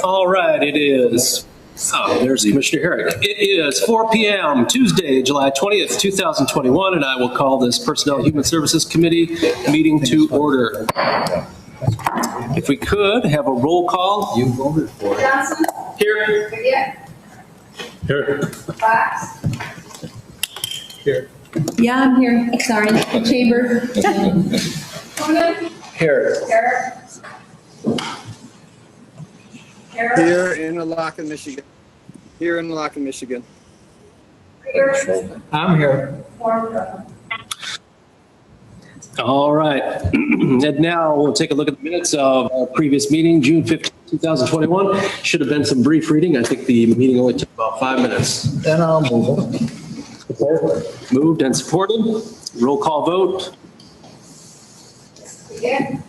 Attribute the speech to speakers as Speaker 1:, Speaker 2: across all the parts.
Speaker 1: All right, it is. Oh, there's Commissioner Herrick. It is 4 p.m. Tuesday, July 20th, 2021, and I will call this Personnel and Human Services Committee meeting to order. If we could have a roll call. You voted for it.
Speaker 2: Johnson.
Speaker 1: Here.
Speaker 2: Here. Fox.
Speaker 1: Here.
Speaker 2: Yeah, I'm here. Sorry, Chamber.
Speaker 1: Here.
Speaker 3: Here in Arenac, Michigan. Here in Arenac, Michigan.
Speaker 1: I'm here. All right. And now we'll take a look at the minutes of our previous meeting, June 15, 2021. Should have been some brief reading. I think the meeting only took about 5 minutes.
Speaker 4: Then I'll move it.
Speaker 1: Support. Moved and supported. Roll call vote.
Speaker 2: Yeah.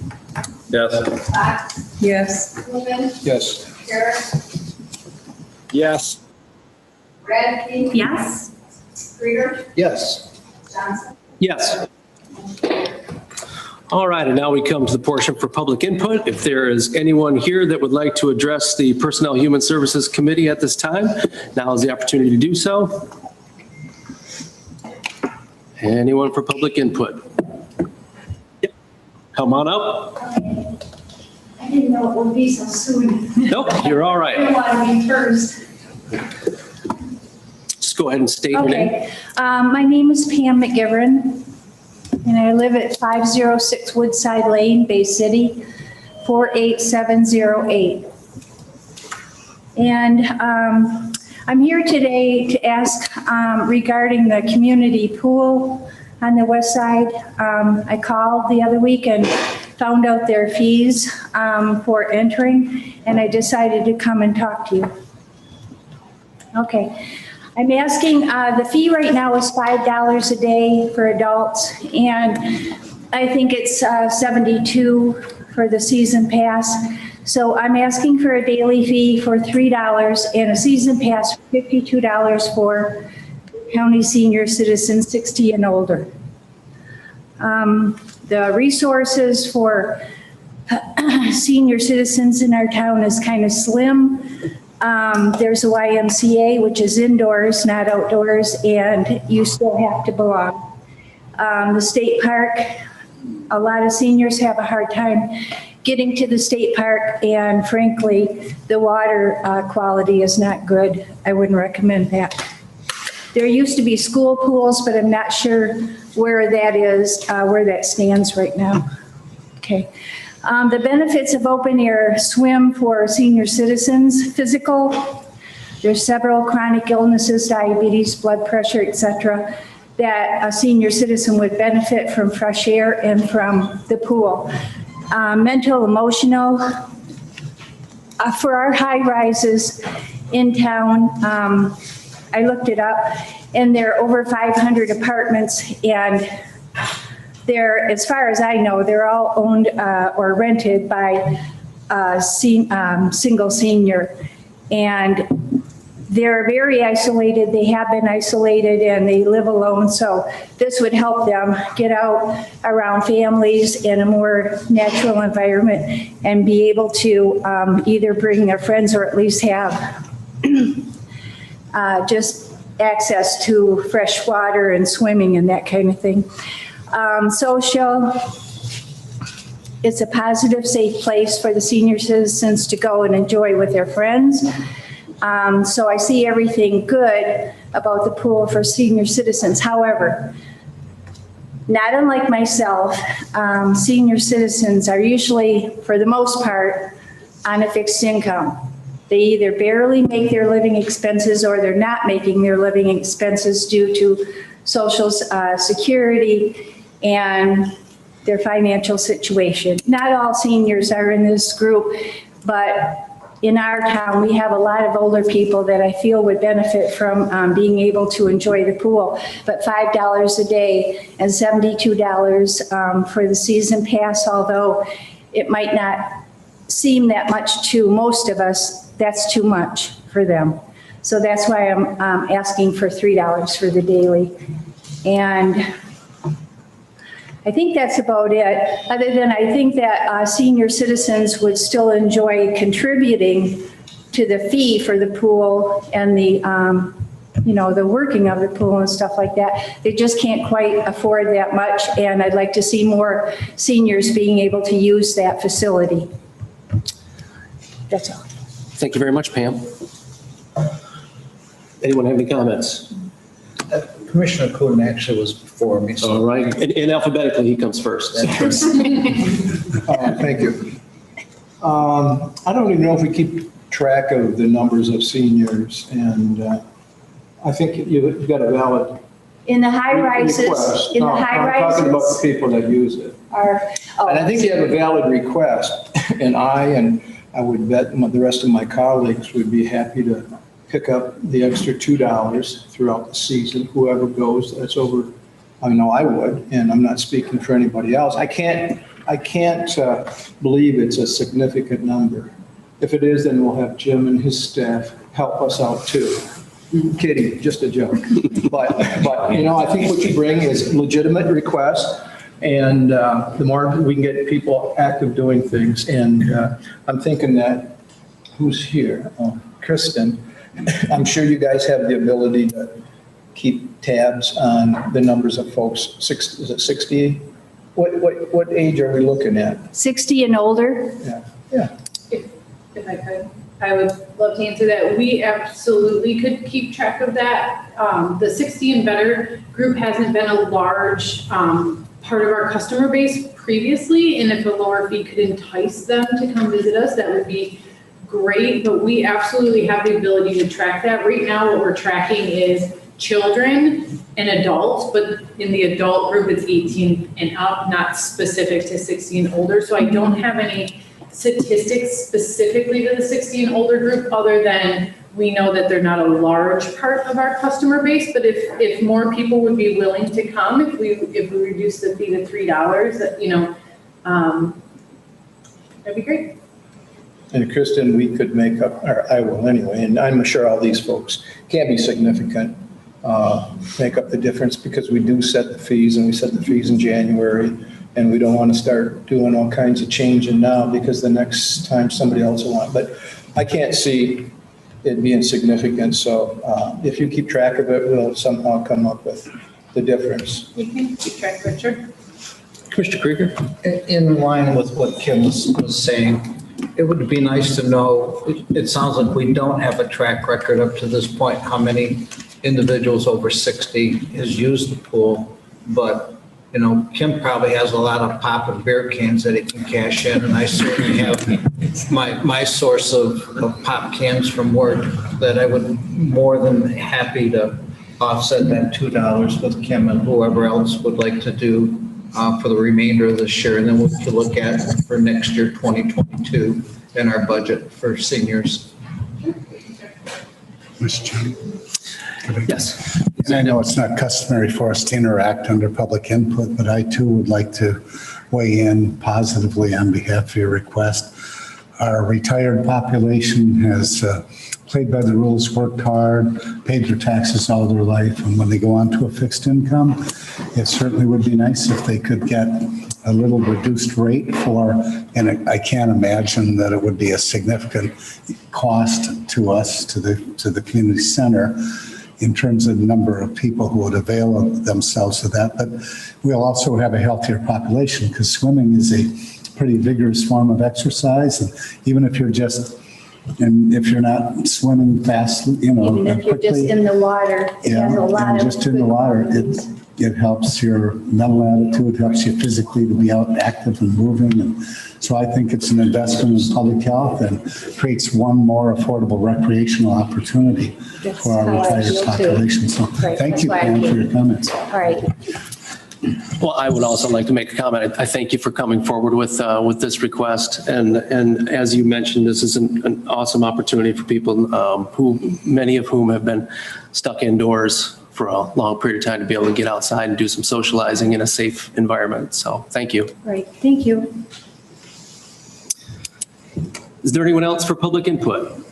Speaker 1: Yes.
Speaker 2: Fox.
Speaker 4: Yes.
Speaker 2: Woman.
Speaker 4: Yes.
Speaker 2: Harris.
Speaker 3: Yes.
Speaker 2: Radke.
Speaker 4: Yes.
Speaker 2: Krieger.
Speaker 4: Yes.
Speaker 2: Johnson.
Speaker 1: Yes. All right, and now we come to the portion for public input. If there is anyone here that would like to address the Personnel Human Services Committee at this time, now is the opportunity to do so. Anyone for public input? Yep. Come on up.
Speaker 2: I didn't know it would be so soon.
Speaker 1: Nope, you're all
Speaker 2: I didn't
Speaker 1: right.
Speaker 2: want to be first.
Speaker 1: Just go ahead and state your name.
Speaker 2: Okay. My name is Pam McGivern, and I live at 506 Woodside Lane, Bay City, 48708. And I'm here today to ask regarding the community pool on the west side. I called the other week and found out their fees for entering, and I decided to come and talk to you. Okay. I'm asking, the fee right now is $5 a day for adults, and I think it's $72 for the season pass. So I'm asking for a daily fee for $3 and a season pass for $52 for county senior citizens 60 and older. The resources for senior citizens in our town is kind of slim. There's a YMCA, which is indoors, not outdoors, and you still have to belong. The state park, a lot of seniors have a hard time getting to the state park, and frankly, the water quality is not good. I wouldn't recommend that. There used to be school pools, but I'm not sure where that is, where that stands right now. Okay. The benefits of open air swim for senior citizens: physical. There's several chronic illnesses, diabetes, blood pressure, etc., that a senior citizen would benefit from fresh air and from the pool. Mental, emotional. For our high rises in town, I looked it up, and there are over 500 apartments, and they're, as far as I know, they're all owned or rented by a single senior, and they're very isolated. They have been isolated and they live alone. So this would help them get out around families in a more natural environment and be able to either bring their friends or at least have just access to fresh water and swimming and that kind of thing. Social, it's a positive, safe place for the senior citizens to go and enjoy with their friends. So I see everything good about the pool for senior citizens. However, not unlike myself, senior citizens are usually, for the most part, on a fixed income. They either barely make their living expenses or they're not making their living expenses due to Social Security and their financial situation. Not all seniors are in this group, but in our town, we have a lot of older people that I feel would benefit from being able to enjoy the pool. But $5 a day and $72 for the season pass, although it might not seem that much to most of us, that's too much for them. So that's why I'm asking for $3 for the daily. And I think that's about it, other than I think that senior citizens would still enjoy contributing to the fee for the pool and the, the working of the pool and stuff like that. They just can't quite afford that much, and I'd like to see more seniors being able to use that facility. That's all.
Speaker 1: Thank you very much, Pam. Anyone have any comments?
Speaker 4: Commissioner Coonan actually was before me, so.
Speaker 1: All right, and alphabetically, he comes first.
Speaker 5: Thank you. I don't even know if we keep track of the numbers of seniors, and I think you've got a valid
Speaker 2: In the high rises,
Speaker 5: request.
Speaker 2: in the
Speaker 5: No,
Speaker 2: high
Speaker 5: I'm talking about the
Speaker 2: rises
Speaker 5: people that use it.
Speaker 2: are,
Speaker 5: And I think you have a valid request, and I would bet the rest of my colleagues would be happy to pick up the extra $2 throughout the season, whoever goes, that's over, I know I would, and I'm not speaking for anybody else. I can't believe it's a significant number. If it is, then we'll have Jim and his staff help us out too. Kidding, just a joke. But I think what you bring is legitimate request, and the more we can get people active doing things, and I'm thinking that, who's here? Kristen, I'm sure you guys have the ability to keep tabs on the numbers of folks. Is it 60? What age are we looking at?
Speaker 2: 60 and older.
Speaker 5: Yeah.
Speaker 6: If I could, I would love to answer that. We absolutely could keep track of that. The 60 and better group hasn't been a large part of our customer base previously, and if a lower fee could entice them to come visit us, that would be great, but we absolutely have the ability to track that. Right now, what we're tracking is children and adults, but in the adult group, it's 18 and up, not specific to 60 and older. So I don't have any statistics specifically to the 60 and older group, other than we know that they're not a large part of our customer base. But if more people would be willing to come, if we reduce the fee to $3, that'd be great.
Speaker 5: And Kristen, we could make up, or I will anyway, and I'm sure all these folks can't be significant, make up the difference, because we do set the fees, and we set the fees in January, and we don't want to start doing all kinds of changing now, because the next time somebody else will want. But I can't see it being significant, so if you keep track of it, we'll somehow come up with the difference.
Speaker 6: We can keep track of it, sure.
Speaker 1: Commissioner Krieger?
Speaker 4: In line with what Kim was saying, it would be nice to know, it sounds like we don't have a track record up to this point, how many individuals over 60 has used the pool, but Kim probably has a lot of pop and beer cans that he can cash in, and I certainly have my source of pop cans from work that I would more than happy to offset that $2 with Kim and whoever else would like to do for the remainder of this year, and then we'll look at for next year, 2022, in our budget for seniors.
Speaker 7: Mr. Chairman?
Speaker 1: Yes.
Speaker 7: And I know it's not customary for us to interact under public input, but I too would like to weigh in positively on behalf of your request. Our retired population has played by the rules, worked hard, paid their taxes all their life, and when they go on to a fixed income, it certainly would be nice if they could get a little reduced rate and I can't imagine that it would be a significant cost to us, to the community center, in terms of the number of people who would avail themselves of that. But we'll also have a healthier population, because swimming is a pretty vigorous form of exercise. And even if you're not swimming fast,
Speaker 2: Even if you're just in the water, it has a lot of
Speaker 7: just in the water, it helps your mental attitude, helps you physically to be out active and moving. And so I think it's an investment in public health and creates one more affordable recreational opportunity for our retired population. So thank you, Pam, for your comments.
Speaker 2: All right.
Speaker 1: Well, I would also like to make a comment. I thank you for coming forward with this request. And as you mentioned, this is an awesome opportunity for people many of whom have been stuck indoors for a long period of time, to be able to get outside and do some socializing in a safe environment. So thank you.
Speaker 2: All right. Thank you.
Speaker 1: Is there anyone else for public input?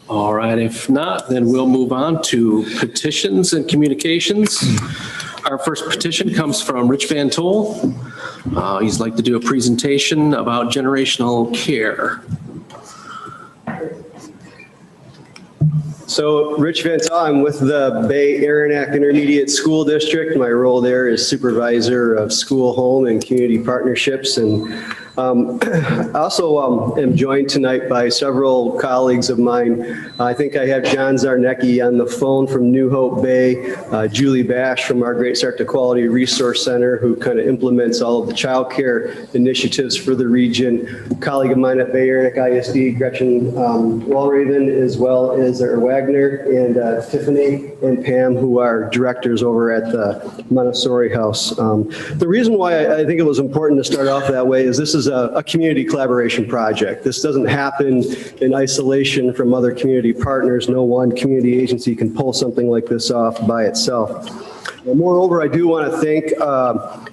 Speaker 1: All right. If not, then we'll move on to petitions and communications. Our first petition comes from Rich Vantol. He's like to do a presentation about generational care.
Speaker 8: So Rich Vantol, I'm with the Bay Arenac Intermediate School District. My role there is supervisor of school, home, and community partnerships. And I also am joined tonight by several colleagues of mine. I think I have John Zarnecki on the phone from New Hope Bay, Julie Bash from our Great Start to Quality Resource Center, who kind of implements all of the childcare initiatives for the region. A colleague of mine at Bay Arenac ISD, Gretchen Walraven, as well as Wagner, and Tiffany and Pam, who are directors over at the Montessori House. The reason why I think it was important to start off that way is this is a community collaboration project. This doesn't happen in isolation from other community partners. No one community agency can pull something like this off by itself. And moreover, I do want to thank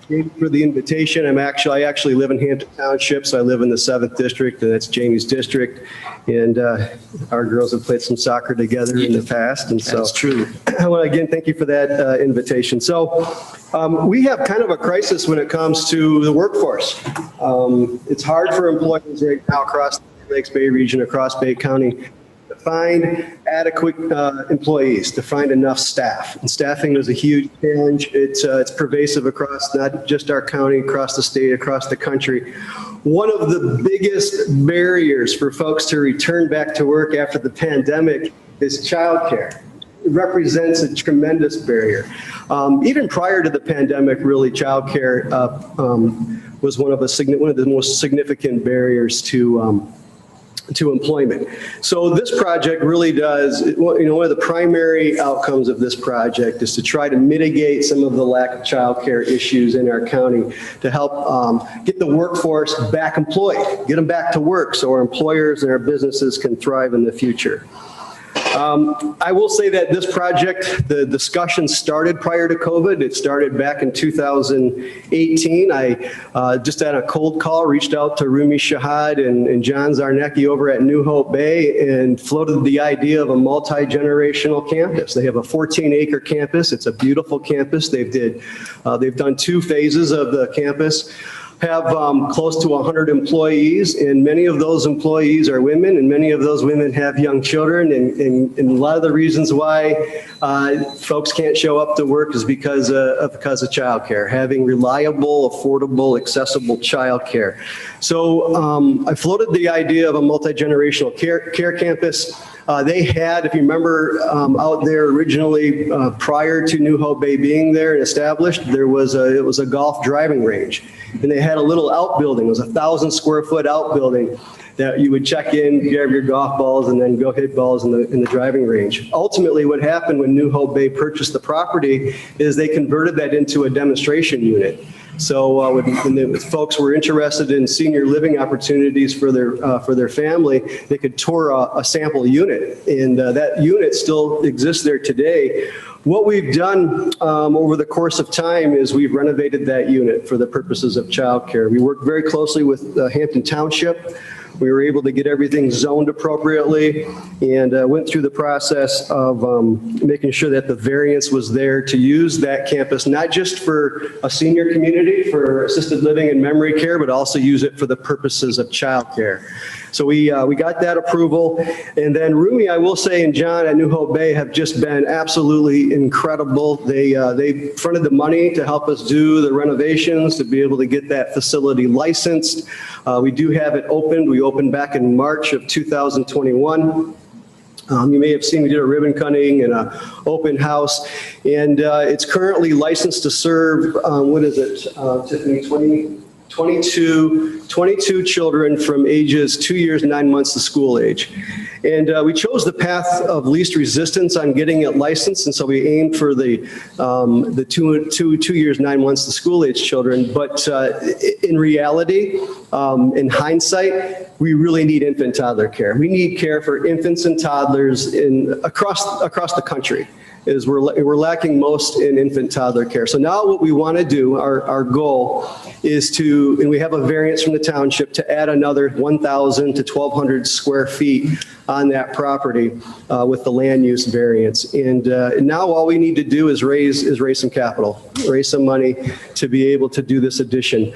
Speaker 8: Jamie for the invitation. I actually live in Hampton Township, so I live in the 7th district, and that's Jamie's district. And our girls have played some soccer together in the past, and so
Speaker 1: that's true.
Speaker 8: I want to again thank you for that invitation. So we have kind of a crisis when it comes to the workforce. It's hard for employees right now across the Lakes Bay region, across Bay County, to find adequate employees, to find enough staff. And staffing is a huge challenge. It's pervasive across not just our county, across the state, across the country. One of the biggest barriers for folks to return back to work after the pandemic is childcare. It represents a tremendous barrier. Even prior to the pandemic, really, childcare was one of the most significant barriers to employment. So this project really does, one of the primary outcomes of this project is to try to mitigate some of the lack of childcare issues in our county, to help get the workforce back employed, get them back to work so our employers and our businesses can thrive in the future. I will say that this project, the discussion started prior to COVID. It started back in 2018. I just had a cold call, reached out to Rumi Shahad and John Zarnecki over at New Hope Bay and floated the idea of a multi-generational campus. They have a 14-acre campus. It's a beautiful campus. They've done 2 phases of the campus. Have close to 100 employees, and many of those employees are women, and many of those women have young children, and a lot of the reasons why folks can't show up to work is because of childcare, having reliable, affordable, accessible childcare. So I floated the idea of a multi-generational care campus. They had, if you remember, out there originally, prior to New Hope Bay being there and established, it was a golf driving range. And they had a little outbuilding. It was a 1,000-square-foot outbuilding that you would check in, grab your golf balls, and then go hit balls in the driving range. Ultimately, what happened when New Hope Bay purchased the property is they converted that into a demonstration unit. So when the folks were interested in senior living opportunities for their family, they could tour a sample unit, and that unit still exists there today. What we've done over the course of time is we've renovated that unit for the purposes of childcare. We worked very closely with Hampton Township. We were able to get everything zoned appropriately and went through the process of making sure that the variance was there to use that campus, not just for a senior community, for assisted living and memory care, but also use it for the purposes of childcare. So we got that approval. And then Rumi, I will say, and John at New Hope Bay have just been absolutely incredible. They fronted the money to help us do the renovations, to be able to get that facility licensed. We do have it opened. We opened back in March of 2021. You may have seen we did a ribbon cutting and an open house, and it's currently licensed to serve, what is it, Tiffany, 22 children from ages 2 years, 9 months to school age. And we chose the path of least resistance on getting it licensed, and so we aimed for the 2 years, 9 months to school age children. But in reality, in hindsight, we really need infant toddler care. We need care for infants and toddlers across the country. is we're lacking most in infant toddler care. So now what we want to do, our goal is to, and we have a variance from the township to add another 1,000 to 1,200 square feet on that property with the land use variance. And now all we need to do is raise some capital, raise some money to be able to do this addition.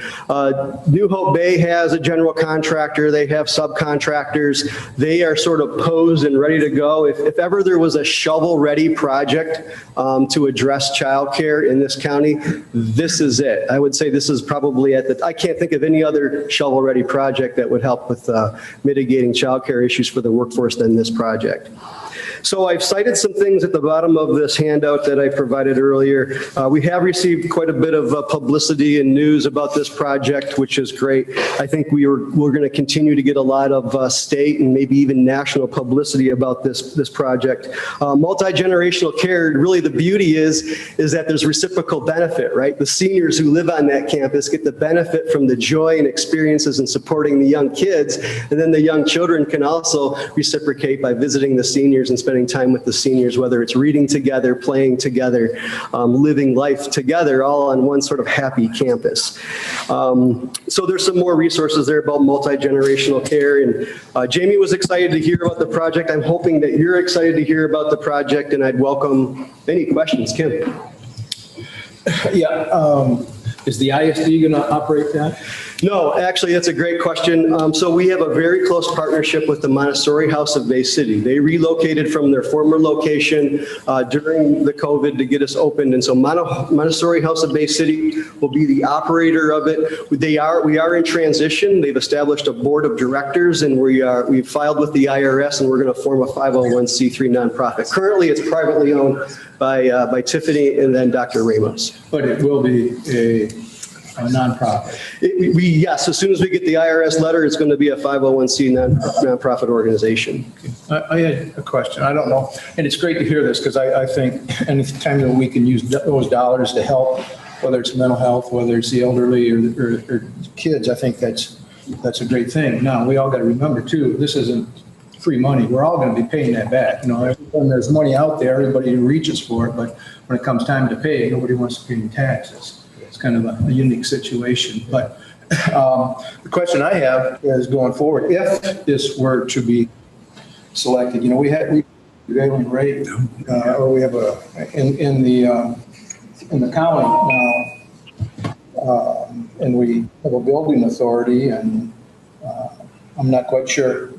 Speaker 8: New Hope Bay has a general contractor. They have subcontractors. They are sort of posed and ready to go. If ever there was a shovel-ready project to address childcare in this county, this is it. I would say this is probably I can't think of any other shovel-ready project that would help with mitigating childcare issues for the workforce than this project. So I've cited some things at the bottom of this handout that I provided earlier. We have received quite a bit of publicity and news about this project, which is great. I think we're going to continue to get a lot of state and maybe even national publicity about this project. Multi-generational care, really the beauty is that there's reciprocal benefit, right? The seniors who live on that campus get the benefit from the joy and experiences in supporting the young kids, and then the young children can also reciprocate by visiting the seniors and spending time with the seniors, whether it's reading together, playing together, living life together, all on one sort of happy campus. So there's some more resources there about multi-generational care. And Jamie was excited to hear about the project. I'm hoping that you're excited to hear about the project, and I'd welcome any questions. Kim?
Speaker 5: Yeah, is the ISD going to operate that?
Speaker 8: No, actually, that's a great question. So we have a very close partnership with the Montessori House of Bay City. They relocated from their former location during the COVID to get us opened. And so Montessori House of Bay City will be the operator of it. We are in transition. They've established a board of directors, and we've filed with the IRS, and we're going to form a 501c3 nonprofit. Currently, it's privately owned by Tiffany and then Dr. Ramos.
Speaker 5: But it will be a nonprofit.
Speaker 8: Yes, as soon as we get the IRS letter, it's going to be a 501c nonprofit organization.
Speaker 5: I had a question. I don't know. And it's great to hear this because I think anytime that we can use those dollars to help, whether it's mental health, whether it's the elderly or kids, I think that's a great thing. Now, we all got to remember too, this isn't free money. We're all going to be paying that back. You know, when there's money out there, everybody reaches for it, but when it comes time to pay, nobody wants to pay any taxes. It's kind of a unique situation. But the question I have is going forward, if this were to be selected, you know, we prevailing rate, or we have in the county now, and we have a building authority, and I'm not quite sure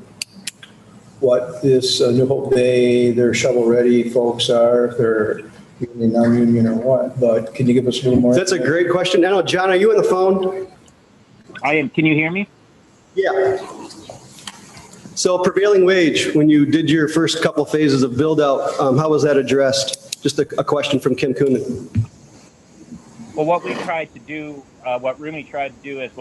Speaker 5: what this New Hope Bay, their shovel-ready folks are, if they're union, non-union, or what, but can you give us a little more?
Speaker 8: That's a great question. I know, John, are you on the phone?
Speaker 9: I am. Can you hear me?
Speaker 8: Yeah. So prevailing wage, when you did your first couple phases of build out, how was that addressed? Just a question from Kim Kuhn.
Speaker 9: Well, what we tried to do, what Rumi tried to do is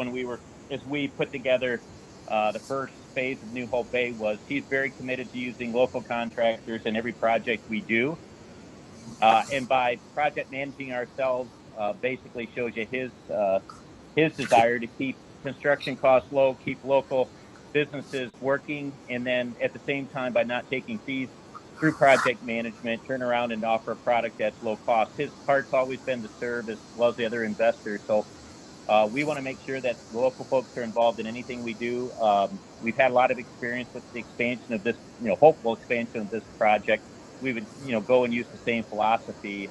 Speaker 9: as we put together the first phase of New Hope Bay, was he's very committed to using local contractors in every project we do. And by project managing ourselves, basically shows you his desire to keep construction costs low, keep local businesses working, and then at the same time, by not taking fees through project management, turn around and offer a product that's low cost. His part's always been to serve as well as the other investors. So we want to make sure that the local folks are involved in anything we do. We've had a lot of experience with the expansion of this, hopeful expansion of this project. We would, go and use the same philosophy,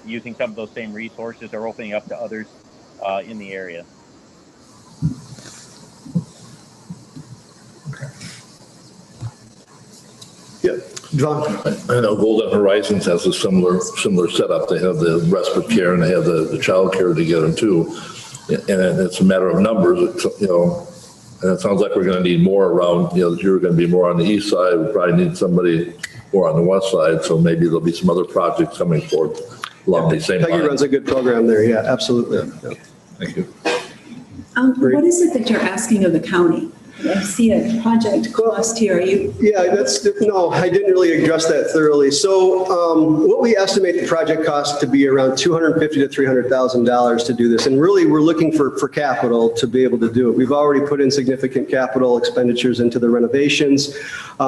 Speaker 9: using some of those same resources, or opening up to others in the area.
Speaker 8: Yeah, John.
Speaker 10: I know Golden Horizons has a similar setup. They have the respite care and they have the child care together too. And it's a matter of numbers, and it sounds like we're going to need more around, you're going to be more on the east side. We probably need somebody more on the west side. So maybe there'll be some other projects coming forward along the same line.
Speaker 8: Peggy runs a good program there. Yeah, absolutely.
Speaker 10: Yeah. Thank you.
Speaker 11: What is it that you're asking of the county? I see a project cost here. Are you?
Speaker 8: Yeah, no, I didn't really address that thoroughly. So what we estimate the project cost to be around $250,000 to $300,000 to do this. And really, we're looking for capital to be able to do it. We've already put in significant capital expenditures into the renovations.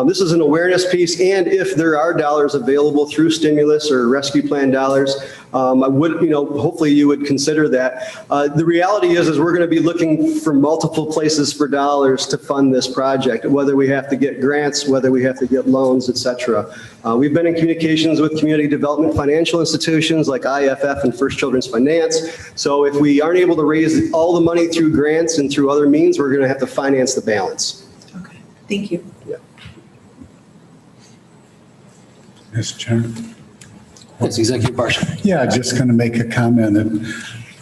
Speaker 8: This is an awareness piece, and if there are dollars available through stimulus or rescue plan dollars, I would, hopefully you would consider that. The reality is we're going to be looking for multiple places for dollars to fund this project, whether we have to get grants, whether we have to get loans, et cetera. We've been in communications with community development financial institutions like IFF and First Children's Finance. So if we aren't able to raise all the money through grants and through other means, we're going to have to finance the balance.
Speaker 11: Okay, thank you.
Speaker 8: Yeah.
Speaker 7: Mr. Chairman?
Speaker 1: Yes, Executive Marshall.
Speaker 7: Yeah, just going to make a comment.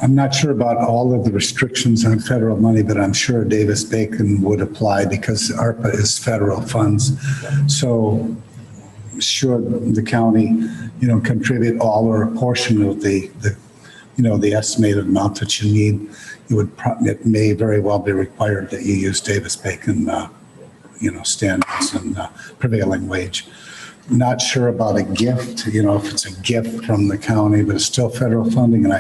Speaker 7: I'm not sure about all of the restrictions on federal money, but I'm sure Davis-Bacon would apply because ARPA is federal funds. So should the county, contribute all or a portion of the estimated amount that you need, it may very well be required that you use Davis-Bacon, standards and prevailing wage. Not sure about a gift, if it's a gift from the county, but it's still federal funding. And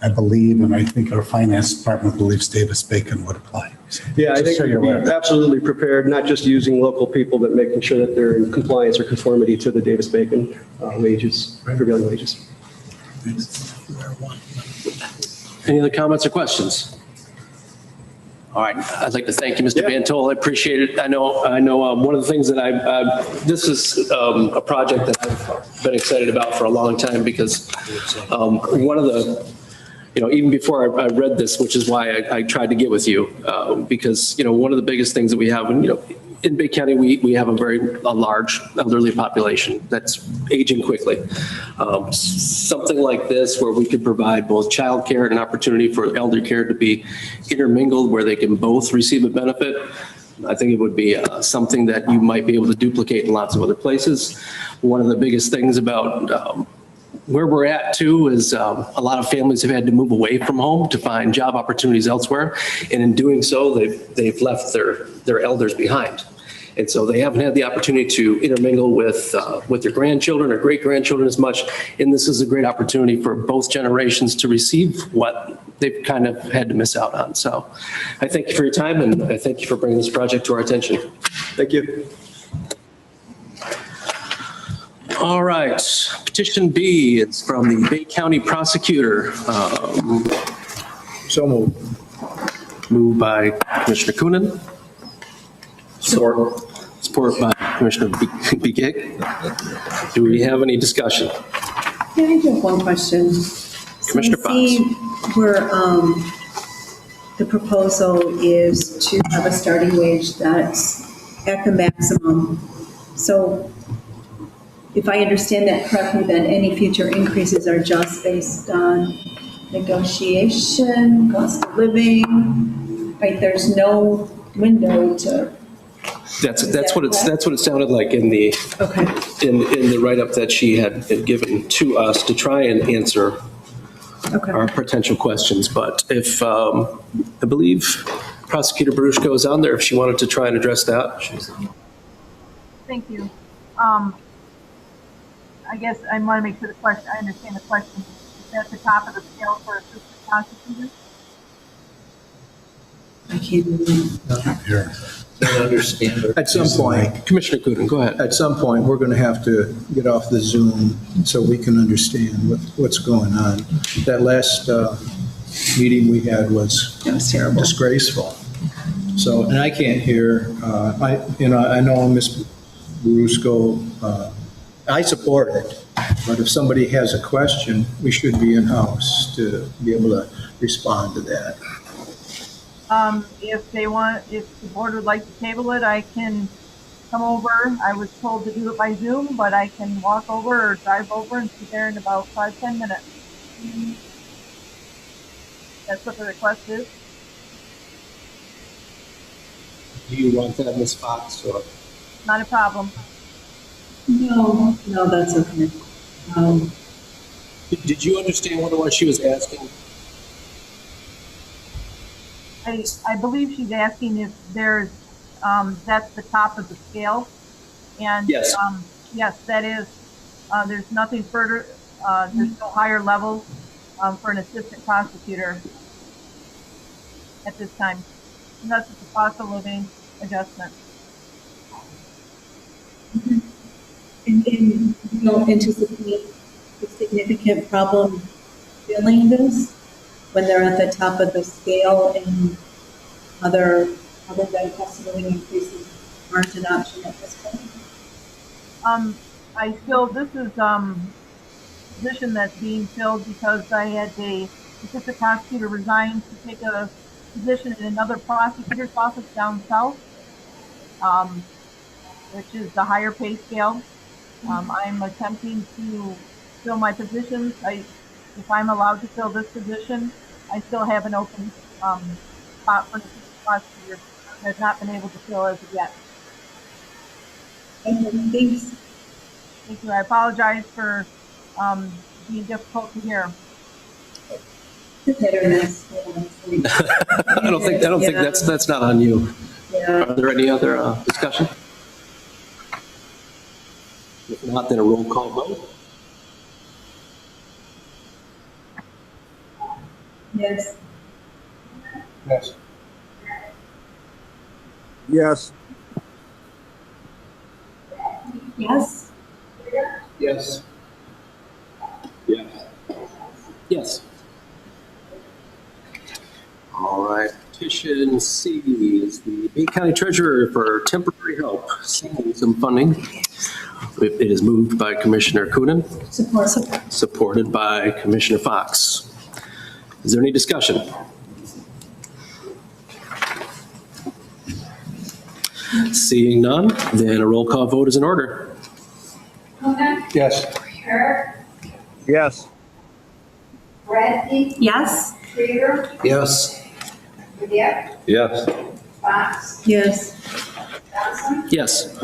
Speaker 7: I believe, and I think our finance department believes Davis-Bacon would apply. So
Speaker 8: Yeah, I think
Speaker 7: so you're
Speaker 8: we're
Speaker 7: aware.
Speaker 8: absolutely prepared, not just using local people, but making sure that they're in compliance or conformity to the Davis-Bacon wages, prevailing wages.
Speaker 1: Any other comments or questions? All right, I'd like to thank you, Mr. Vantol. I appreciate it. I know. One of the things that this is a project that I've been excited about for a long time because one of the, even before I read this, which is why I tried to get with you, because, one of the biggest things that we have, and, in Bay County, we have a large elderly population that's aging quickly. Something like this where we could provide both childcare and an opportunity for elder care to be intermingled where they can both receive a benefit. I think it would be something that you might be able to duplicate in lots of other places. One of the biggest things about where we're at too is a lot of families have had to move away from home to find job opportunities elsewhere. And in doing so, they've left their elders behind. And so they haven't had the opportunity to intermingle with their grandchildren or great-grandchildren as much. And this is a great opportunity for both generations to receive what they've kind of had to miss out on. So I thank you for your time, and I thank you for bringing this project to our attention.
Speaker 8: Thank you.
Speaker 1: All right, petition B, it's from the Bay County Prosecutor.
Speaker 5: So moved.
Speaker 1: Moved by Commissioner Coonan. Support by Commissioner Begig. Do we have any discussion?
Speaker 11: Yeah, I do have one question.
Speaker 1: Commissioner
Speaker 11: So I see where the proposal is to have a starting wage that's at the maximum. So if I understand that correctly, then any future increases are just based on negotiation, cost of living, right? There's no window to.
Speaker 1: That's what it sounded like in the in the write-up that she had given to us to try and answer our potential questions. But if I believe Prosecutor Barushko is on there, if she wanted to try and address that.
Speaker 12: Thank you. I guess I want to make sure I understand the question. Is that the top of the scale for assistant prosecutors?
Speaker 11: I can't
Speaker 7: Here.
Speaker 5: Understand. At some point,
Speaker 1: Commissioner Coonan, go ahead.
Speaker 5: At some point, we're going to have to get off the Zoom so we can understand what's going on. That last meeting we had was
Speaker 11: terrible,
Speaker 5: disgraceful. So, and I can't hear. I know Ms. Barushko. I support it, but if somebody has a question, we should be in-house to be able to respond to that.
Speaker 12: If the board would like to table it, I can come over. I was told to do it by Zoom, but I can walk over or drive over and be there in about 5-10 minutes. That's what the request is.
Speaker 1: Do you want that, Ms. Fox? Or?
Speaker 12: Not a problem.
Speaker 11: No, that's okay.
Speaker 1: Did you understand what it was she was asking?
Speaker 12: I believe she's asking if there's that's the top of the scale. And
Speaker 1: Yes.
Speaker 12: yes, that is, there's nothing further, there's no higher level for an assistant prosecutor at this time, unless it's a cost of living adjustment.
Speaker 11: And you don't anticipate a significant problem filling this when they're at the top of the scale and other than cost of living increases aren't an option at this point?
Speaker 12: I feel this is position that's being filled because I had the assistant prosecutor resign to take a position in another prosecutor's office down south, which is the higher pay scale. I'm attempting to fill my positions. If I'm allowed to fill this position, I still have an open spot for the assistant prosecutor that I've not been able to fill as of yet.
Speaker 11: Thanks.
Speaker 12: Thank you. I apologize for being difficult to hear.
Speaker 11: Hit or miss.
Speaker 1: I don't think that's not on you.
Speaker 11: Yeah.
Speaker 1: Are there any other discussion? If not, then a roll call vote.
Speaker 11: Yes.
Speaker 5: Yes.
Speaker 3: Yes.
Speaker 11: Yes.
Speaker 5: Yes.
Speaker 1: Yes. Yes. All right. Petition C is the Bay County Treasurer for temporary help seeking some funding. It is moved by Commissioner Coonan.
Speaker 11: Support.
Speaker 1: Supported by Commissioner Fox. Is there any discussion? Seeing none, then a roll call vote is in order.
Speaker 5: Yes.
Speaker 3: Yes.
Speaker 11: Bradley? Yes.
Speaker 4: Yes.
Speaker 10: Yes.
Speaker 11: Yes.
Speaker 1: Yes.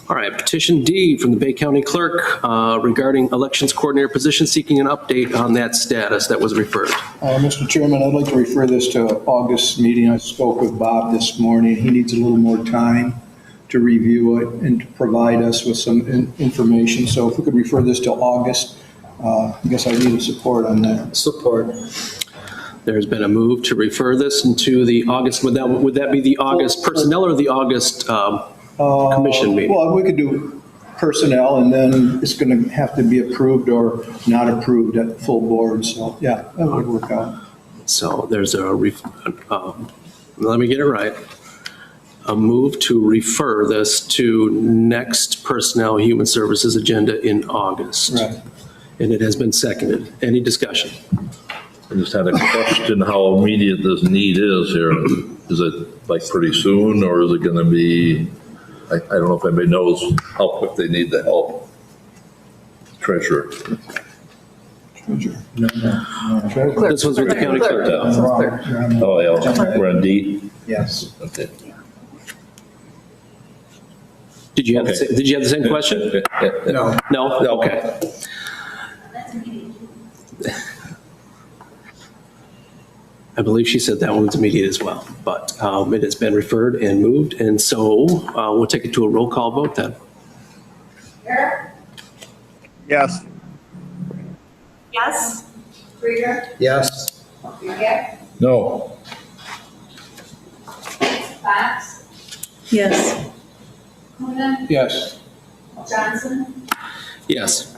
Speaker 1: All right, petition D from the Bay County Clerk regarding elections coordinator position, seeking an update on that status that was referred.
Speaker 5: Mr. Chairman, I'd like to refer this to August meeting. I spoke with Bob this morning. He needs a little more time to review it and to provide us with some information. So if we could refer this to August, I guess I need support on that.
Speaker 4: Support.
Speaker 1: There's been a move to refer this into the August, would that be the August personnel or the August commission meeting?
Speaker 5: Well, we could do personnel, and then it's going to have to be approved or not approved at full board. So, yeah, that would work out.
Speaker 1: So there's let me get it right. A move to refer this to next Personnel Human Services agenda in August.
Speaker 5: Right.
Speaker 1: And it has been seconded. Any discussion?
Speaker 10: I just had a question how immediate this need is here. Is it like pretty soon, or is it going to be, I don't know if anybody knows how quick they need the help. Treasurer.
Speaker 5: No. Treasurer.
Speaker 1: This was with the county clerk.
Speaker 10: Oh, yeah, we're on D?
Speaker 5: Yes.
Speaker 10: Okay.
Speaker 1: Did you have the same question?
Speaker 5: No.
Speaker 1: No? Okay. I believe she said that one was immediate as well, but it has been referred and moved, and so we'll take it to a roll call vote then.
Speaker 3: Yes.
Speaker 11: Yes.
Speaker 4: Yes.
Speaker 10: No.
Speaker 11: Yes.
Speaker 5: Yes.
Speaker 1: Yes.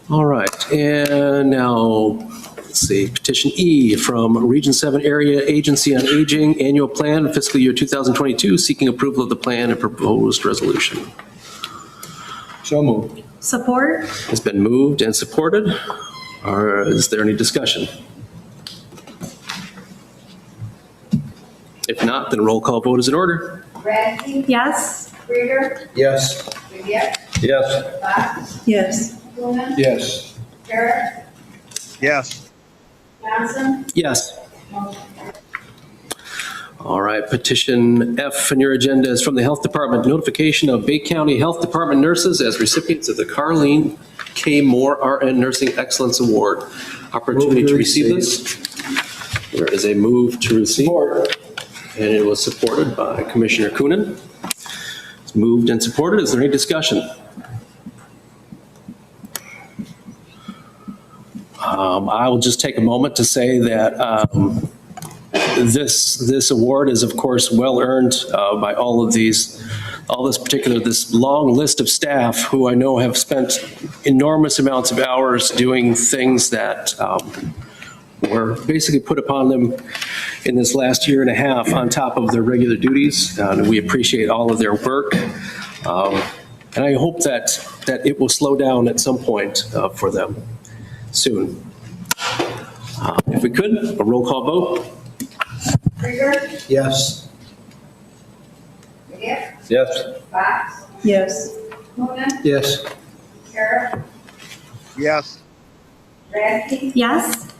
Speaker 1: All right, and now, let's see, petition E from Region 7 Area Agency on Aging, annual plan, fiscal year 2022, seeking approval of the plan and proposed resolution.
Speaker 5: So moved.
Speaker 11: Support.
Speaker 1: It's been moved and supported. Or is there any discussion? If not, then roll call vote is in order.
Speaker 11: Yes.
Speaker 4: Yes.
Speaker 10: Yes.
Speaker 11: Yes.
Speaker 5: Yes.
Speaker 3: Yes.
Speaker 1: Yes. All right, petition F in your agenda is from the Health Department, notification of Bay County Health Department nurses as recipients of the Carleen K. Moore RN Nursing Excellence Award. Opportunity to receive this. There is a move to receive. And it was supported by Commissioner Coonan. It's moved and supported. Is there any discussion? I will just take a moment to say that this award is, of course, well earned by this long list of staff who I know have spent enormous amounts of hours doing things that were basically put upon them in this last year and a half on top of their regular duties. And we appreciate all of their work. And I hope that it will slow down at some point for them soon. If we could, a roll call vote.
Speaker 13: Krieger?
Speaker 5: Yes.
Speaker 13: McGinn?
Speaker 10: Yes.
Speaker 13: Fox?
Speaker 11: Yes.
Speaker 13: Coonan?
Speaker 5: Yes.
Speaker 13: Carol?
Speaker 3: Yes.
Speaker 13: Radke?
Speaker 11: Yes.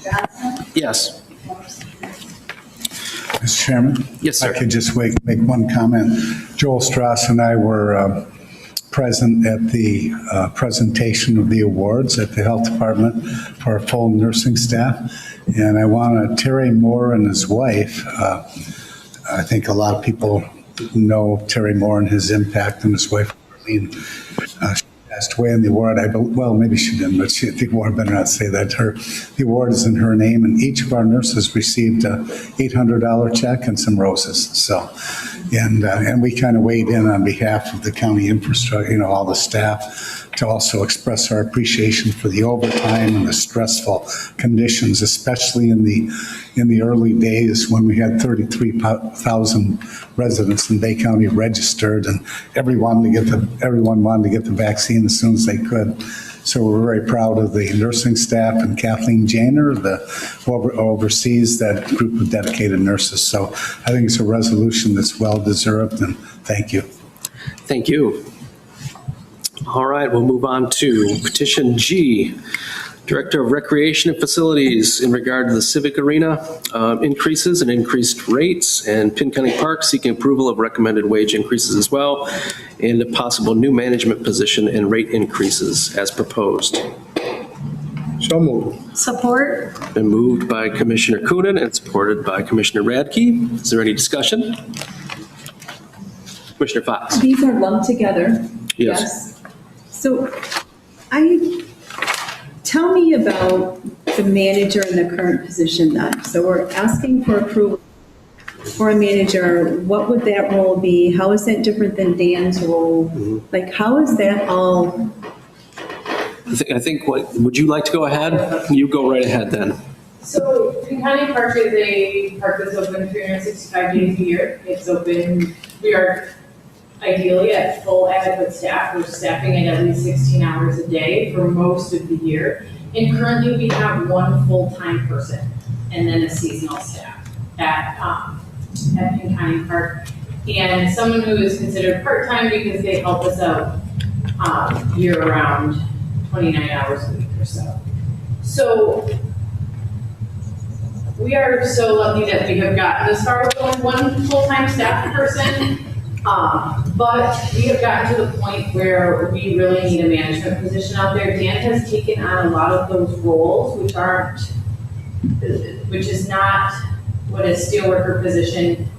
Speaker 13: Johnson?
Speaker 1: Yes.
Speaker 7: Mr. Chairman?
Speaker 1: Yes, sir.
Speaker 7: I could just make one comment. Joel Strauss and I were present at the presentation of the awards at the Health Department for our full nursing staff. And I want to, Terry Moore and his wife, I think a lot of people know Terry Moore and his impact, and his wife, Carleen, she passed away in the award. Well, maybe she didn't, but the award, better not say that. The award is in her name, and each of our nurses received a $800 check and some roses. So, and we kind of weighed in on behalf of the county infrastructure, all the staff, to also express our appreciation for the overtime and the stressful conditions, especially in the early days when we had 33,000 residents in Bay County registered, and everyone wanted to get the vaccine as soon as they could. So we're very proud of the nursing staff and Kathleen Janer, who oversees that group of dedicated nurses. So I think it's a resolution that's well deserved, and thank you.
Speaker 1: Thank you. All right, we'll move on to petition G, Director of Recreation and Facilities in regard to the Civic Arena increases and increased rates, and Pinconning Park seeking approval of recommended wage increases as well, and a possible new management position and rate increases as proposed.
Speaker 5: So moved.
Speaker 11: Support?
Speaker 1: Been moved by Commissioner Coonan and supported by Commissioner Radke. Is there any discussion? Commissioner Fox?
Speaker 11: These are lumped together.
Speaker 1: Yes.
Speaker 11: So tell me about the manager in the current position then. So we're asking for approval for a manager. What would that role be? How is that different than Dan's role? Like, how is that all?
Speaker 1: I think would you like to go ahead? You go right ahead then.
Speaker 6: So Pinconning Park is a park that's open 365 days a year. It's open, we are ideally at full adequate staff. We're staffing at least 16 hours a day for most of the year. And currently we have one full-time person and then a seasonal staff at Pinconning Park. And someone who is considered part-time because they help us out year-round, 29 hours a week or so. So we are so lucky that we have gotten this far with only one full-time staff person. But we have gotten to the point where we really need a management position out there. Dan has taken on a lot of those roles, which is not what a steelworker position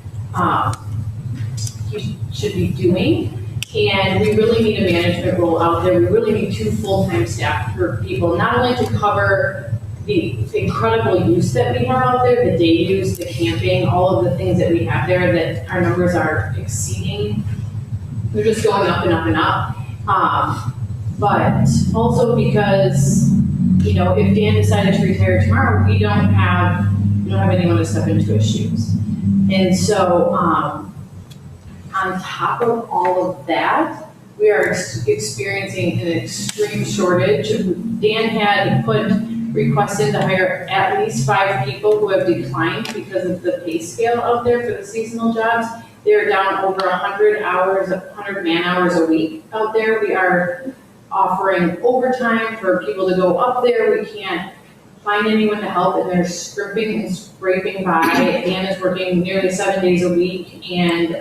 Speaker 6: he should be doing. And we really need a management role out there. We really need 2 full-time staff for people, not only to cover the incredible use that we have out there, the day use, the camping, all of the things that we have there that our numbers are exceeding. They're just going up and up and up. But also because, if Dan decided to retire tomorrow, we don't have anyone to step into his shoes. And so, on top of all of that, we are experiencing an extreme shortage. Dan had requested to hire at least 5 people who have declined because of the pay scale out there for the seasonal jobs. They're down over 100 man hours a week out there. We are offering overtime for people to go up there. We can't find anyone to help, and they're scrimping and scraping by. Dan is working nearly 7 days a week, and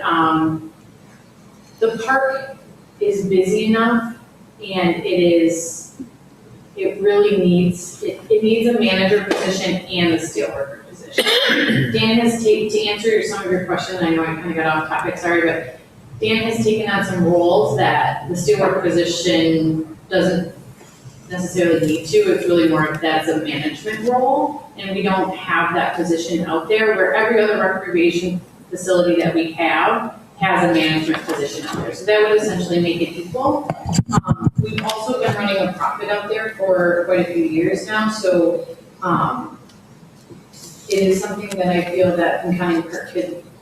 Speaker 6: the park is busy enough, and it really needs, it needs a manager position and a steelworker position. Dan has taken, to answer some of your questions, I know I kind of got off topic, sorry, but Dan has taken on some roles that the steelworker position doesn't necessarily need to. It's really more of that's a management role, and we don't have that position out there, where every other recreation facility that we have has a management position out there. So that would essentially make it equal. We've also been running a profit out there for quite a few years now, so it is something that I feel that Pinconning Park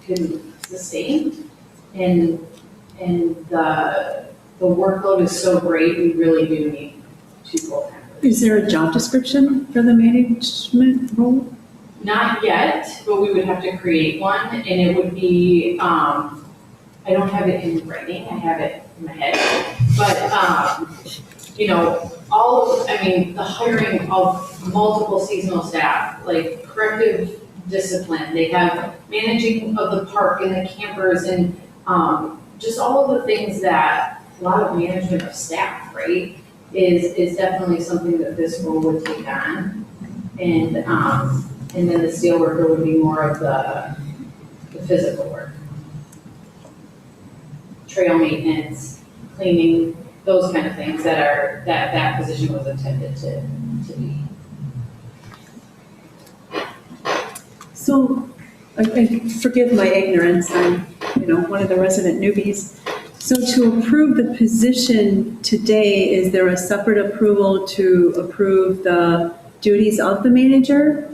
Speaker 6: could sustain. And the workload is so great, we really do need two full-time.
Speaker 11: Is there a job description for the management role?
Speaker 6: Not yet, but we would have to create one, and it would be, I don't have it in writing, I have it in my head, but, you know, the hiring of multiple seasonal staff, like corrective discipline, they have managing of the park and the campers, and just all of the things that a lot of management of staff, right, is definitely something that this role would take on. And then the steelworker would be more of the physical work. Trail maintenance, cleaning, those kind of things that position was intended to be.
Speaker 11: So, forgive my ignorance, I'm, one of the resident newbies. So to approve the position today, is there a separate approval to approve the duties of the manager?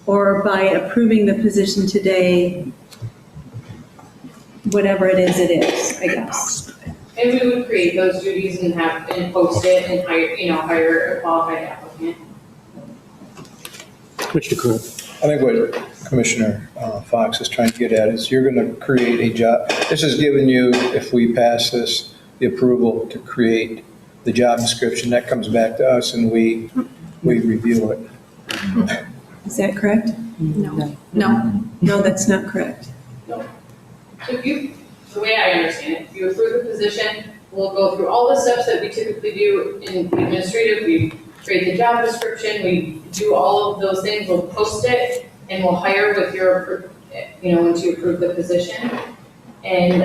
Speaker 11: Or by approving the position today, whatever it is, I guess?
Speaker 6: And we would create those duties and post it and hire a qualified applicant.
Speaker 1: Commissioner Cool.
Speaker 5: I think what Commissioner Fox is trying to get at is you're going to create a job. This is giving you, if we pass this, the approval to create the job description. That comes back to us and we review it.
Speaker 11: Is that correct? No. No, that's not correct.
Speaker 6: No. So the way I understand it, if you approve the position, we'll go through all the steps that we typically do in administrative. We create the job description, we do all of those things, we'll post it, and we'll hire with your, once you approve the position. And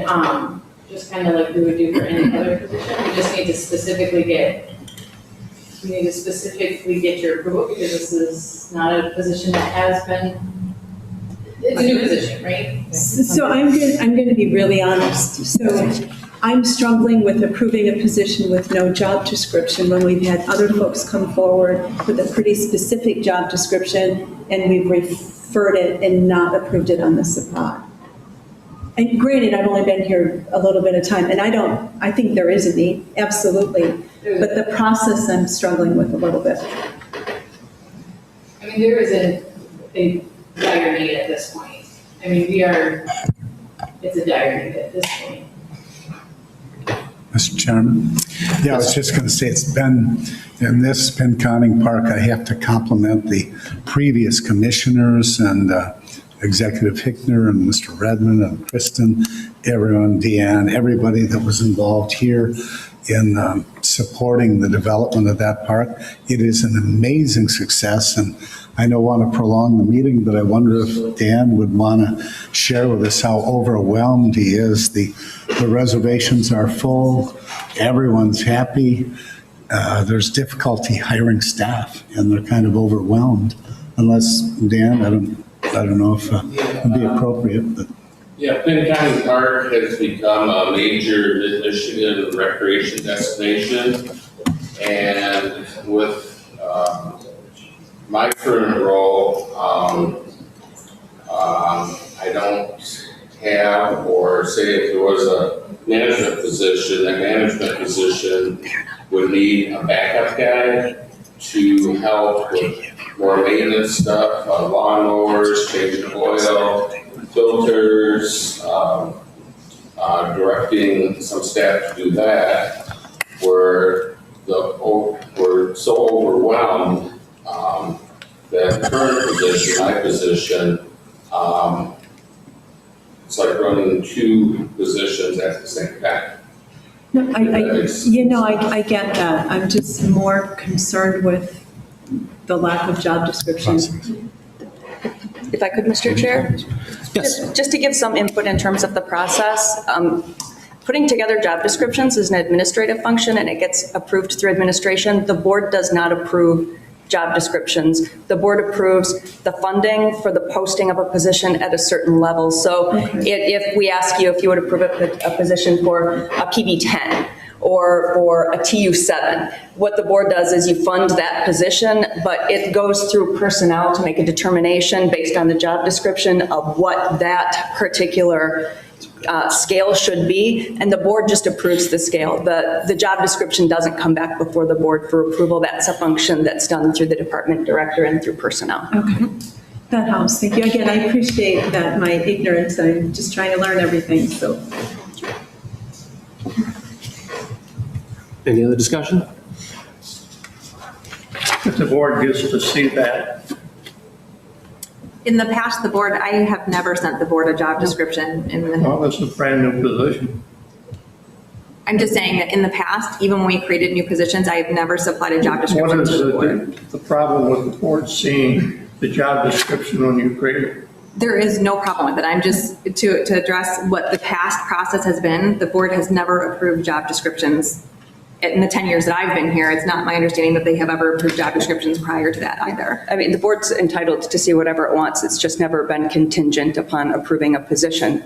Speaker 6: just kind of like we would do for any other position, we just need to specifically get your approval, because this is not a position that has been, it's a new position, right?
Speaker 11: So I'm going to be really honest. So I'm struggling with approving a position with no job description when we've had other folks come forward with a pretty specific job description and we've referred it and not approved it on the spot. And granted, I've only been here a little bit of time, and I think there is a need, absolutely. But the process I'm struggling with a little bit.
Speaker 6: I mean, there is a dire need at this point. I mean, it's a dire need at this point.
Speaker 7: Mr. Chairman. Yeah, I was just going to say, it's been, in this Pinconning Park, I have to compliment the previous commissioners and Executive Hickner and Mr. Redmond and Kristen, everyone, Deanne, everybody that was involved here in supporting the development of that park. It is an amazing success, and I don't want to prolong the meeting, but I wonder if Dan would want to share with us how overwhelmed he is. The reservations are full, everyone's happy. There's difficulty hiring staff, and they're kind of overwhelmed. Unless, Dan, I don't know if it would be appropriate, but.
Speaker 14: Yeah, Pinconning Park has become a major Michigan recreation destination, and with my current role, I don't have, or say if there was a management position, that management position would need a backup guy to help with more maintenance stuff, lawnmowers, changing oil, filters, directing some staff to do that. We're so overwhelmed that current position, my position, it's like running two positions at the same time.
Speaker 11: No, I get that. I'm just more concerned with the lack of job descriptions.
Speaker 15: If I could, Mr. Chair?
Speaker 1: Yes.
Speaker 15: Just to give some input in terms of the process, putting together job descriptions is an administrative function and it gets approved through administration. The board does not approve job descriptions. The board approves the funding for the posting of a position at a certain level. So if we ask you if you would approve a position for a PB10 or a TU7, what the board does is you fund that position, but it goes through personnel to make a determination based on the job description of what that particular scale should be, and the board just approves the scale. The job description doesn't come back before the board for approval. That's a function that's done through the department director and through personnel.
Speaker 11: Okay, that helps. Thank you. Again, I appreciate that my ignorance. I'm just trying to learn everything, so.
Speaker 1: Any other discussion?
Speaker 5: If the board gets to see that,
Speaker 16: In the past, I have never sent the board a job description
Speaker 5: well, that's a brand new position.
Speaker 16: I'm just saying that in the past, even when we created new positions, I have never supplied a job
Speaker 5: What
Speaker 16: description
Speaker 5: is
Speaker 16: to the board.
Speaker 5: the problem with the board seeing the job description when you create it?
Speaker 16: There is no problem with it. I'm just, to address what the past process has been, the board has never approved job descriptions. In the 10 years that I've been here, it's not my understanding that they have ever approved job descriptions prior to that either.
Speaker 15: I mean, the board's entitled to see whatever it wants. It's just never been contingent upon approving a position.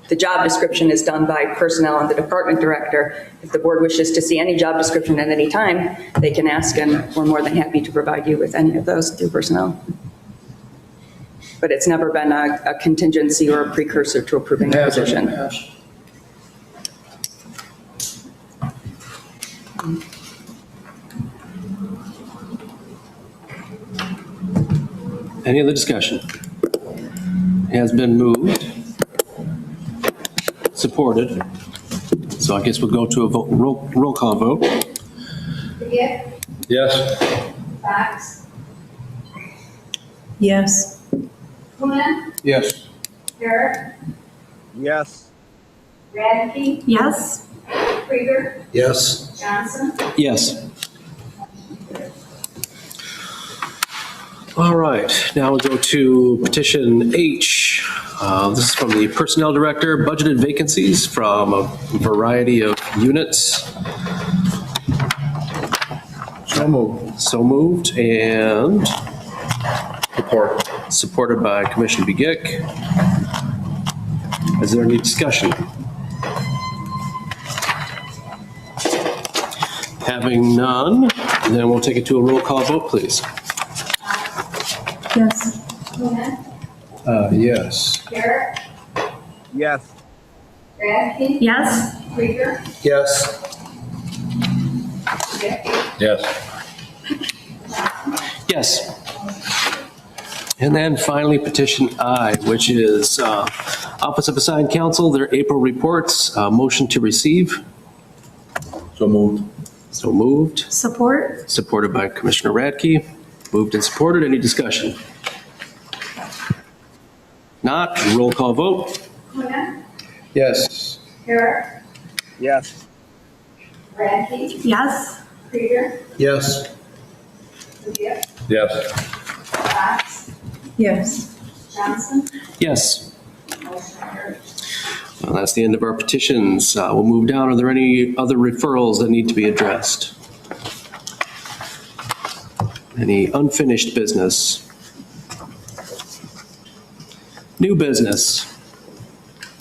Speaker 15: The job description is done by personnel and the department director. If the board wishes to see any job description at any time, they can ask, and we're more than happy to provide you with any of those through personnel. But it's never been a contingency or a precursor to approving a position.
Speaker 1: Any other discussion? It has been moved, supported. So I guess we'll go to a vote, roll call vote.
Speaker 13: Gibb,
Speaker 10: Yes.
Speaker 13: Fox,
Speaker 11: Yes.
Speaker 13: Coonan,
Speaker 5: Yes.
Speaker 13: Garrett,
Speaker 3: Yes.
Speaker 13: Radke,
Speaker 11: Yes.
Speaker 13: Krieger,
Speaker 4: Yes.
Speaker 13: Johnson.
Speaker 1: Yes. All right, now we'll go to petition H. This is from the Personnel Director, budgeted vacancies from a variety of units.
Speaker 5: So moved.
Speaker 1: So moved, and
Speaker 10: Support.
Speaker 1: supported by Commissioner Begic. Is there any discussion? Having none, then we'll take it to a roll call vote, please.
Speaker 11: Yes.
Speaker 13: Coonan,
Speaker 5: Yes.
Speaker 13: Garrett,
Speaker 3: Yes.
Speaker 13: Radke,
Speaker 11: Yes.
Speaker 13: Krieger,
Speaker 4: Yes.
Speaker 13: Gibb,
Speaker 10: Yes.
Speaker 1: Yes. And then finally, petition I, which is Office of Assigned Counsel, their April reports, motion to receive.
Speaker 10: So moved.
Speaker 1: So moved,
Speaker 11: Support?
Speaker 1: supported by Commissioner Radke. Moved and supported. Any discussion? Not, roll call vote.
Speaker 13: Coonan,
Speaker 5: Yes.
Speaker 13: Garrett,
Speaker 3: Yes.
Speaker 13: Radke,
Speaker 11: Yes.
Speaker 13: Krieger,
Speaker 4: Yes.
Speaker 13: Gibb,
Speaker 10: Yes.
Speaker 13: Fox,
Speaker 11: Yes.
Speaker 13: Johnson.
Speaker 1: Yes.
Speaker 13: Motion carried.
Speaker 1: Well, that's the end of our petitions. We'll move down. Are there any other referrals that need to be addressed? Any unfinished business? New business?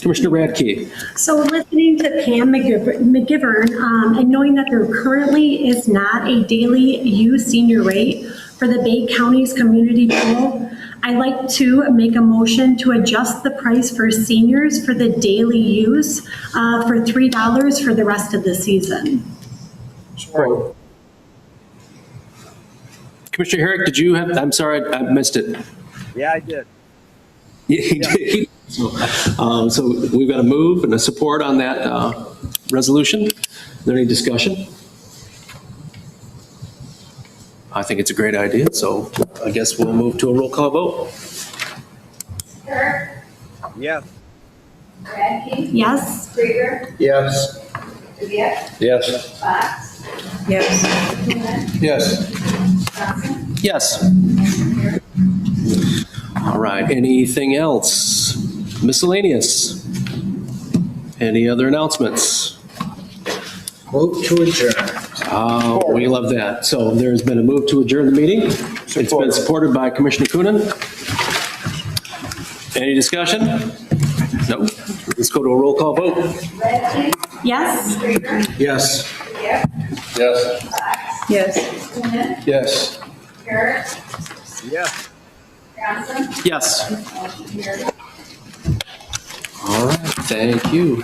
Speaker 1: Commissioner Radke.
Speaker 17: So listening to Pam McGivern, and knowing that there currently is not a daily use senior rate for the Bay County's community pool, I'd like to make a motion to adjust the price for seniors for the daily use for $3 for the rest of the season.
Speaker 5: Sorry.
Speaker 1: Commissioner Herrick, did you have, I'm sorry, I missed it.
Speaker 3: Yeah, I did.
Speaker 1: Yeah, he did. So we've got a move and a support on that resolution. Is there any discussion? I think it's a great idea, so I guess we'll move to a roll call vote.
Speaker 13: Clerk,
Speaker 3: Yes.
Speaker 13: Radke,
Speaker 17: Yes?
Speaker 13: Krieger,
Speaker 5: Yes.
Speaker 13: Dubiak,
Speaker 10: Yes.
Speaker 13: Fox,
Speaker 11: Yes.
Speaker 13: Coonan,
Speaker 5: Yes.
Speaker 13: Johnson.
Speaker 1: Yes. All right, anything else? Miscellaneous? Any other announcements?
Speaker 4: Move to adjourn.
Speaker 1: We love that. So there's been a move to adjourn the meeting. It's been supported by Commissioner Coonan. Any discussion? No. Let's go to a roll call vote.
Speaker 13: Radke,
Speaker 17: Yes?
Speaker 13: Krieger,
Speaker 5: Yes.
Speaker 13: Dubiak,
Speaker 10: Yes.
Speaker 13: Fox,
Speaker 11: Yes.
Speaker 13: Coonan,
Speaker 5: Yes.
Speaker 13: Carrot,
Speaker 3: Yes.
Speaker 13: Johnson.
Speaker 1: Yes.
Speaker 13: Motion carried.
Speaker 1: All right, thank you.